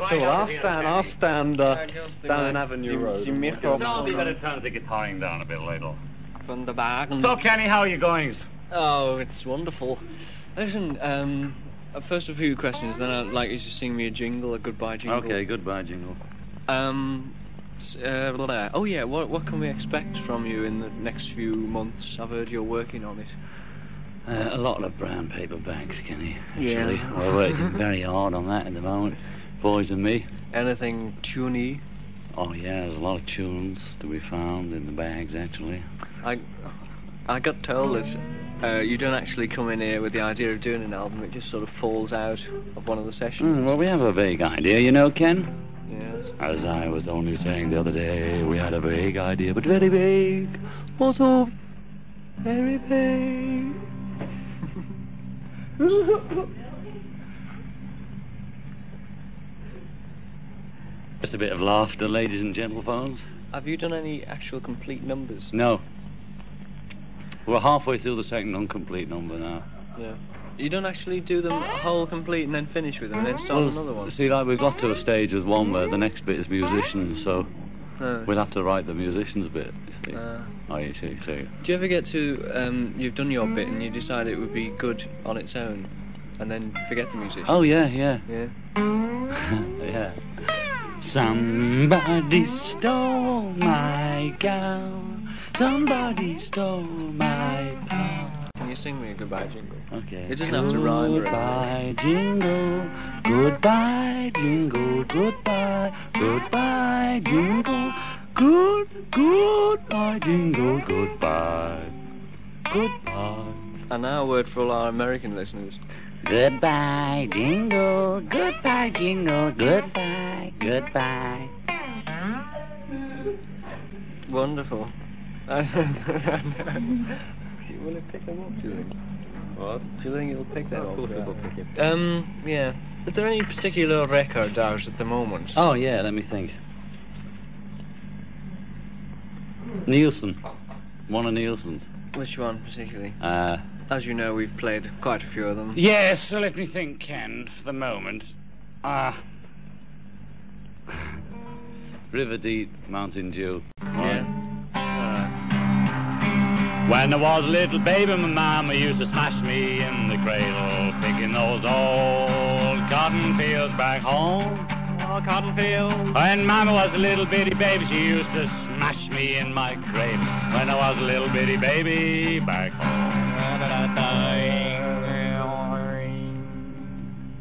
So I'll stand down Avenue Road. I'll be better turn the guitaring down a bit later. From the back. So, Kenny, how are you goings? Oh, it's wonderful. Listen, first a few questions, then I'd like you to sing me a jingle, a goodbye jingle. Okay, goodbye jingle. Oh yeah, what can we expect from you in the next few months? I've heard you're working on it. A lot of brown paper bags, Kenny, actually. Yeah. We're working very hard on that at the moment, boys and me. Anything tuney? Oh yeah, there's a lot of tunes to be found in the bags, actually. I got told that you don't actually come in here with the idea of doing an album, it just sort of falls out of one of the sessions. Well, we have a vague idea, you know, Ken? Yes. As I was only saying the other day, we had a vague idea, but very vague. Also, very vague. Just a bit of laughter, ladies and gentlephones. Have you done any actual complete numbers? No. We're halfway through the second incomplete number now. Yeah. You don't actually do them whole complete and then finish with them and then start another one? See, like, we've got to a stage with one where the next bit is musicians, so Oh. we'll have to write the musicians bit, you see. Oh, you see. Do you ever get to, you've done your bit and you decide it would be good on its own and then forget the musician? Oh, yeah. Yeah. Yeah. Somebody stole my gown. Somebody stole my power. Can you sing me a goodbye jingle? Okay. It doesn't have to rhyme or Goodbye jingle, goodbye jingle, goodbye, goodbye jingle, goodbye jingle, goodbye, goodbye. And now a word for all our American listeners. Goodbye jingle, goodbye jingle, goodbye, goodbye. Wonderful. Will it pick them up, do you think? What? Do you think it'll pick them up? Of course it will pick it. Yeah. Is there any particular record out at the moment? Oh, yeah, let me think. Nielsen. One of Nielsen's. Which one, particularly? As you know, we've played quite a few of them. Yes, so let me think, Ken, for the moment. River Deep, Mountain Dew. Yeah. When I was a little baby, my mama used to smash me in the cradle, picking those old cotton fields back home. Oh, cotton fields. When mama was a little bitty baby, she used to smash me in my cradle. When I was a little bitty baby back home.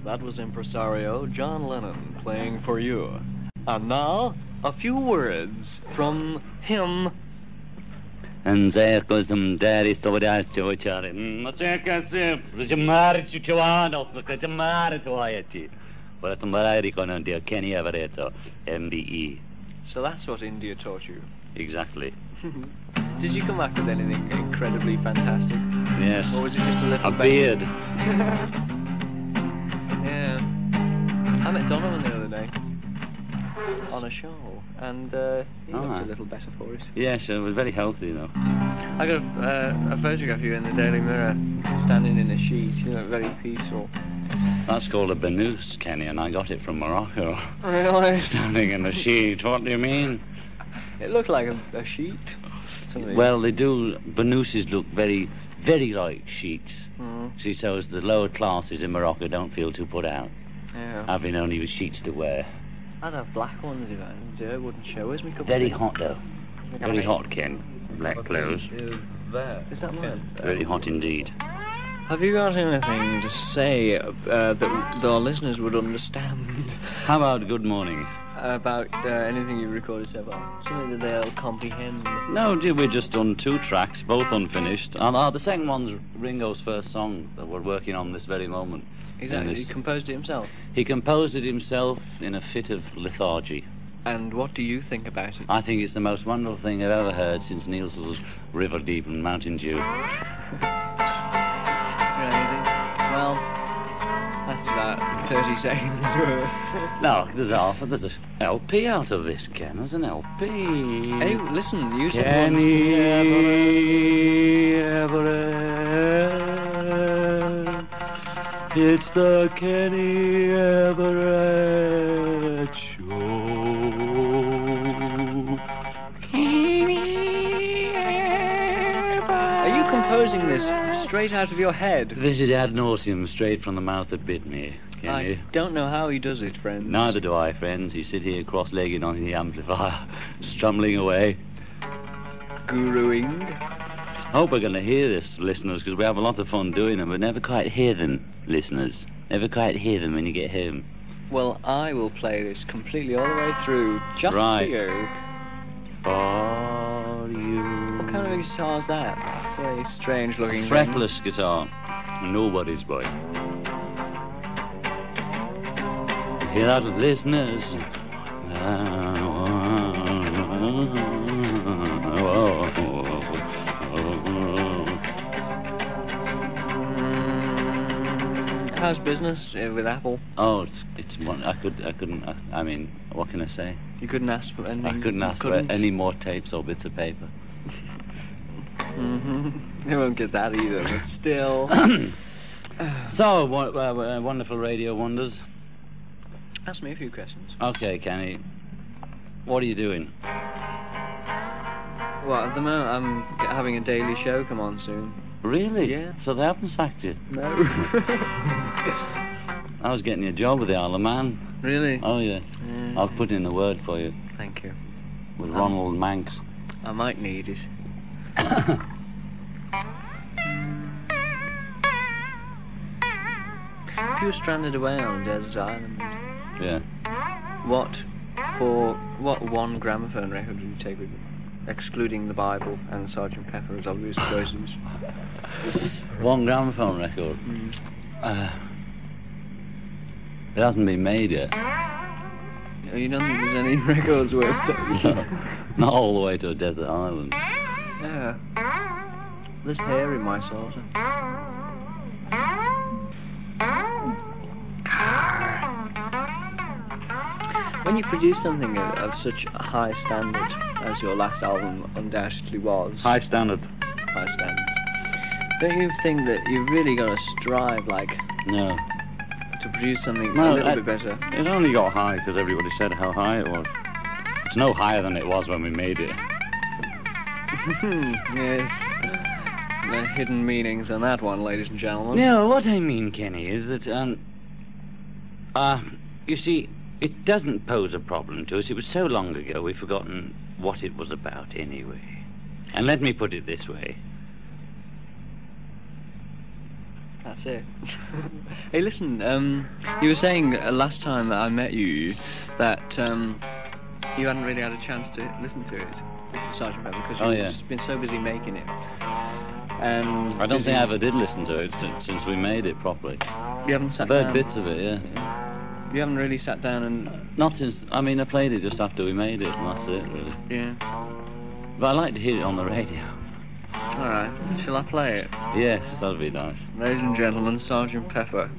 That was impresario John Lennon playing for you. And now, a few words from him. And there goes some daddy story to each other. But somebody gonna do Kenny Everett, MBE. So that's what India taught you. Exactly. Did you come back with anything incredibly fantastic? Yes. Or was it just a little beard? Yeah. I met Donovan the other day on a show, and he looked a little better for it. Yes, it was very healthy, you know. I got a photograph of you in the Daily Mirror, standing in a sheet. You look very peaceful. That's called a banoose, Kenny, and I got it from Morocco. Really? Standing in a sheet. What do you mean? It looked like a sheet. Something. Well, they do. Banooses look very, very like sheets. Mm. See, so as the lower classes in Morocco don't feel too put out. Yeah. Having only sheets to wear. I'd have black ones if it wouldn't show. Where's my cup? Very hot, though. Very hot, Ken. Black clothes. Is that mine? Very hot indeed. Have you got anything to say that our listeners would understand? How about good morning? About anything you've recorded so far? Something that they'll comprehend? No, we've just done 2 tracks, both unfinished. And the second one's Ringo's first song that we're working on this very moment. Exactly. He composed it himself? He composed it himself in a fit of lethargy. And what do you think about it? I think it's the most wonderful thing I've ever heard since Nielsen's River Deep and Mountain Dew. Well, that's about 30 seconds worth. No, there's an LP out of this, Ken. There's an LP. Hey, listen, you said Kenny Everett. It's the Kenny Everett Muppet Show. Are you composing this straight out of your head? This is ad nauseum, straight from the mouth that bit me. I don't know how he does it, friends. Neither do I, friends. He sit here cross-legged on the amplifier, strumming away. Guruing. I hope we're going to hear this, listeners, because we have a lot of fun doing them, but never quite hear them, listeners. Never quite hear them when you get home. Well, I will play this completely all the way through, just for you. For you. What kind of a guitar is that? It's a very strange looking Fretless guitar. Nobody's boy. Hear that, listeners? How's business with Apple? Oh, it's one. I mean, what can I say? You couldn't ask for anything. I couldn't ask for any more tapes or bits of paper. They won't get that either, but still. So, wonderful radio wonders. Ask me a few questions. Okay, Kenny. What are you doing? Well, at the moment, I'm having a daily show come on soon. Really? Yeah. So they haven't sacked you? No. I was getting you a job with the Isle of Man. Really? Oh, yeah. I'll put in a word for you. Thank you. With Ronald Manx. I might need it. If you were stranded away on a desert island... Yeah. What one gramophone record would you take with you? Excluding the Bible and Sgt. Pepper as obvious choices. One gramophone record? It hasn't been made yet. You don't think there's any records worth taking? No, not all the way to a desert island. Yeah. There's hair in my saucer. When you produce something of such a high standard as your last album undoubtedly was... High standard. High standard. Don't you think that you've really got to strive, No. to produce something a little bit better? It only got high because everybody said how high it was. It's no higher than it was when we made it. Yes. The hidden meanings on that one, ladies and gentlemen. No, what I mean, Kenny, is that, you see... It doesn't pose a problem to us. It was so long ago we've forgotten what it was about anyway. And let me put it this way. That's it. Hey, listen, you were saying last time that I met you that you hadn't really had a chance to listen to it, Sgt. Pepper, because you've been so busy making it. I don't think I ever did listen to it since we made it properly. You haven't sat down? I've heard bits of it, yeah. You haven't really sat down and... Not since... I mean, I played it just after we made it, and that's it, really. Yeah. But I like to hear it on the radio. All right. Shall I play it? Yes, that'd be nice. Ladies and gentlemen, Sgt. Pepper.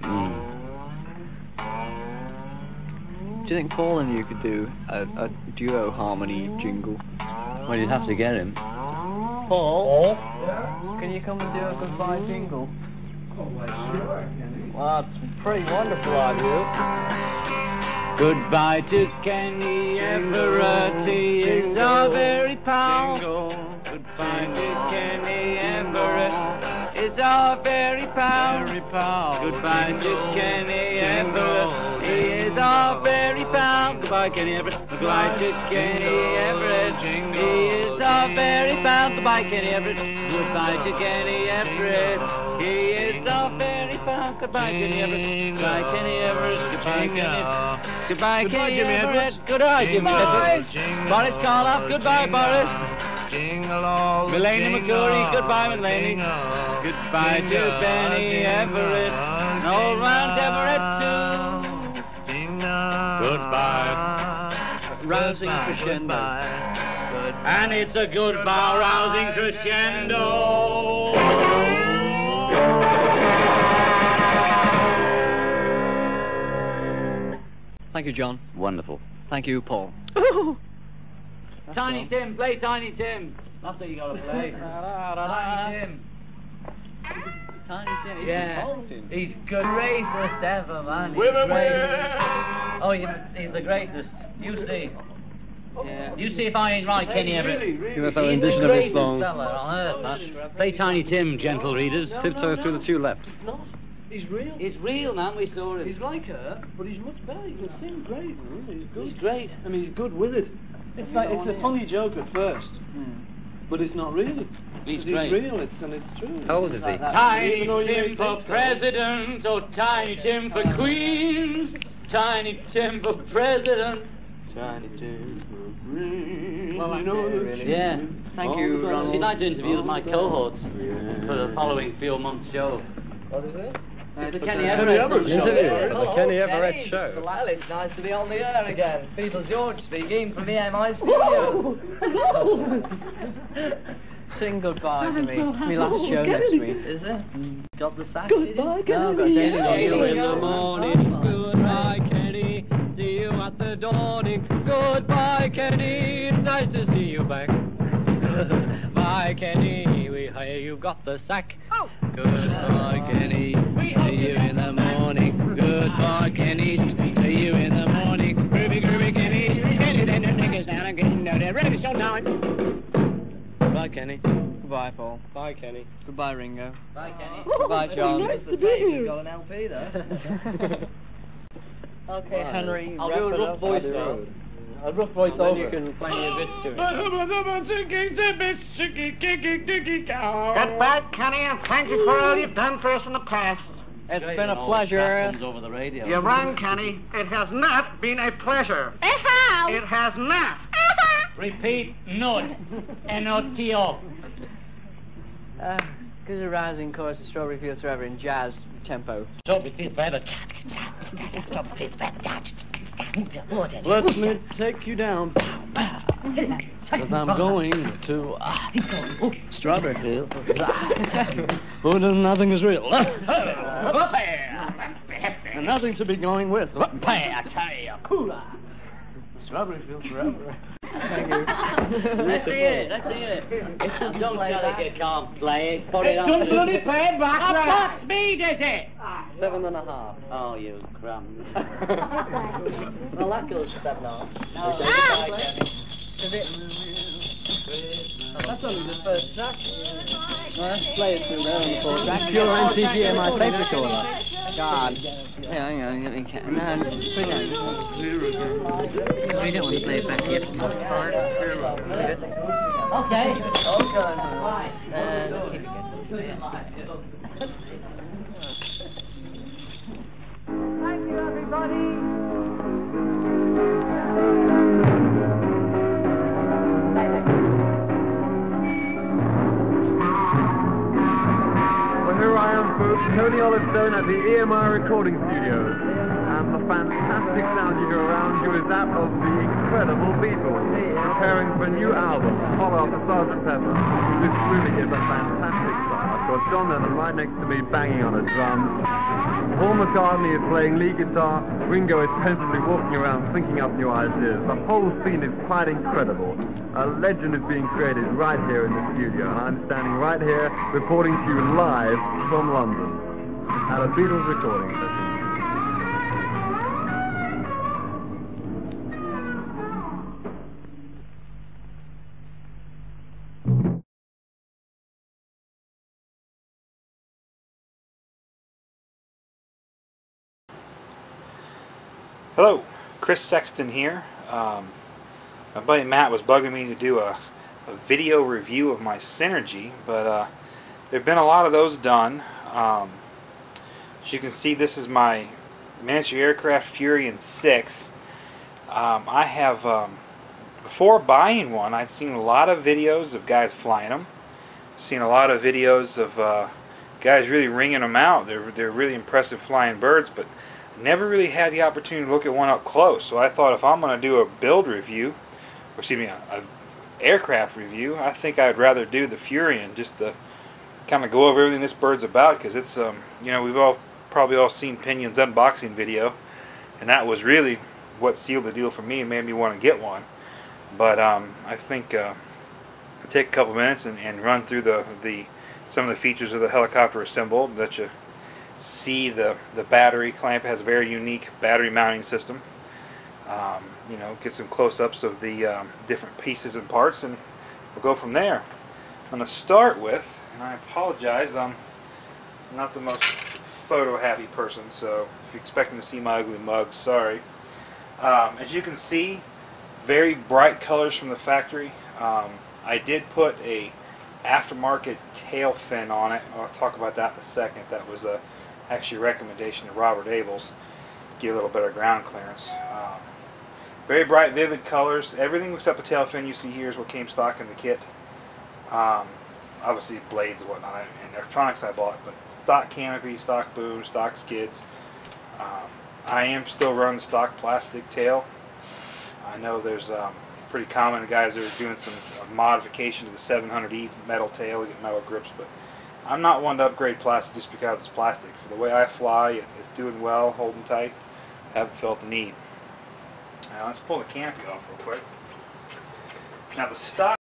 Do you think Paul and you could do a duo harmony jingle? Well, you'd have to get him. Paul? Yeah? Can you come and do a goodbye jingle? Oh, well, sure, well, that's pretty wonderful of you. Goodbye to Kenny Everett, he is our very pal. Goodbye to Kenny Everett, is our very pal. Goodbye to Kenny Everett, he is our very pal. Goodbye, Kenny Everett. Goodbye to Kenny Everett, he is our very pal. Goodbye, Kenny Everett. Goodbye to Kenny Everett, he is our very pal. Goodbye, Kenny Everett. Goodbye, Kenny Everett. Goodbye, Kenny. Goodbye, Kenny Everett. Goodbye, Jimmy Everett. Boris Karloff. Goodbye, Boris. Mulaney McCurry. Goodbye, Mulaney. Goodbye to Benny Everett. And old Round Everett too. Goodbye. Rousing crescendo. And it's a goodbye rousing crescendo. Thank you, John. Wonderful. Thank you, Paul. Tiny Tim, play Tiny Tim. That's what you gotta play. Tiny Tim. Tiny Tim. He's Yeah, involved in. he's greatest ever, man. He's Women great. wear. Oh, he's the greatest. You see. Yeah. You see if I ain't right, Kenny Everett. UFO He's the rendition of this greatest song. fella on earth, man. Play Tiny Tim, gentle readers. Tiptoe through the two left. It's not. He's real. He's real, man. We saw him. He's like her, but he's much better. He can sing great. He's good. He's great. I mean, he's good with it. It's like it's a funny joke at first, but it's not really. He's He's great. real. It's true. How old is he? Tiny Even though you may Tim for think so. president, oh Tiny Tim for queen. Tiny Tim for president. Tiny Tim. Well, that's it, really. Yeah. Thank you, Ronald. He'd like to interview my cohorts for the following few months show. What is it? The Kenny Kenny Everett Everett show. show. The Kenny Everett show. Well, it's nice to be on the air again. Beetle George speaking from EMI Studios. Sing goodbye to me. It's my last show next week. Is it? Got the sack? Goodbye, did you? No, I've got Kenny. Daily See you Mail. in the morning. Goodbye, Kenny. See you at the dawning. Goodbye, Kenny. It's nice to see you back. Bye, Kenny. We hear you got the sack. Goodbye, Kenny. See you in the morning. Goodbye, Kenny. See you in the morning. Groovy, groovy, Kenny. Kenny, then the niggas down and getting down there. Ready, so now. Goodbye, Kenny. Goodbye, Paul. Bye, Kenny. Goodbye, Ringo. Bye, Kenny. Goodbye, John. nice to be Tape, here. You've got an LP there. Okay, Henry. I'll do a wrap it rough up. voice now. A rough voice Then over. you can play me a bits to it. Goodbye, Kenny, and thank you for all you've done for us in the past. It's been a All the crap pleasure. comes over the radio. You're wrong, Kenny. It has not been a pleasure. It has not. Repeat, none. N-O-T-O. Good rising chorus of Strawberry Fields Forever in jazz tempo. Stop, it feels better. Let me take you down, cause I'm going to Strawberry Fields. Oh, nothing is real. And nothing to be going with. I tell you. Strawberry Fields Forever. Thank you. Let's hear it, let's hear it. It's just don't play like you can't play it. Put it on. Don't bloody play it back there. What speed is it? 7.5. Oh, you crumbs. Well, that goes to 7.5. That's only the first track. Let's play it through there on the fourth track. Pure MTG, my favourite caller. God. Yeah, hang on, let me count. No, just bring out this one. Because we don't want to play it back yet. It's not hard. Okay. Thank you, everybody. Well, here I am, folks, Tony Olivestone at the EMI recording studios. And the fantastic sound you hear around you is that of the incredible Beatles, preparing for a new album, follow up Sgt. Pepper. This really is a fantastic song. I've got John Lennon right next to me banging on a drum. Paul McCartney is playing lead guitar. Ringo is pensively walking around thinking up new ideas. The whole scene is quite incredible. A legend is being created right here in the studio, and I'm standing right here reporting to you live from London at a Beatles recording session. Hello, Chris Sexton here. My buddy Matt was bugging me to do a video review of my Synergy, but there have been a lot of those done. As you can see, this is my miniature aircraft Furion 6. I have, before buying one, I'd seen a lot of videos of guys flying them. Seen a lot of videos of guys really ringing them out. They're really impressive flying birds, but never really had the opportunity to look at one up close. So I thought if I'm going to do a build review, or excuse me, a aircraft review, I think I'd rather do the Furion, just to kind of go over everything this bird's about, because it's you know, we've probably all seen Pinion's unboxing video, and that was really what sealed the deal for me and made me want to get one. But I think take a couple minutes and run through the some of the features of the helicopter assembled. That you see the battery clamp. It has a very unique battery mounting system. You know, get some close-ups of the different pieces and parts, and we'll go from there. I'm going to start with, and I apologize, I'm not the most photo-happy person, so if you're expecting to see my ugly mug, sorry. As you can see, very bright colors from the factory. I did put a aftermarket tail fin on it. I'll talk about that in a second. That was actually a recommendation of Robert Abels. Get a little better ground clearance. Very bright, vivid colors. Everything except the tail fin you see here is what came stock in the kit. Obviously blades and whatnot and electronics I bought, but stock canopy, stock boom, stock skids. I am still running the stock plastic tail. I know there's pretty common guys that are doing some modification to the 700E metal tail to get metal grips, but I'm not one to upgrade plastic just because it's plastic. For the way I fly, it's doing well, holding tight. Haven't felt the need. Now let's pull the canopy off real quick. Now the stock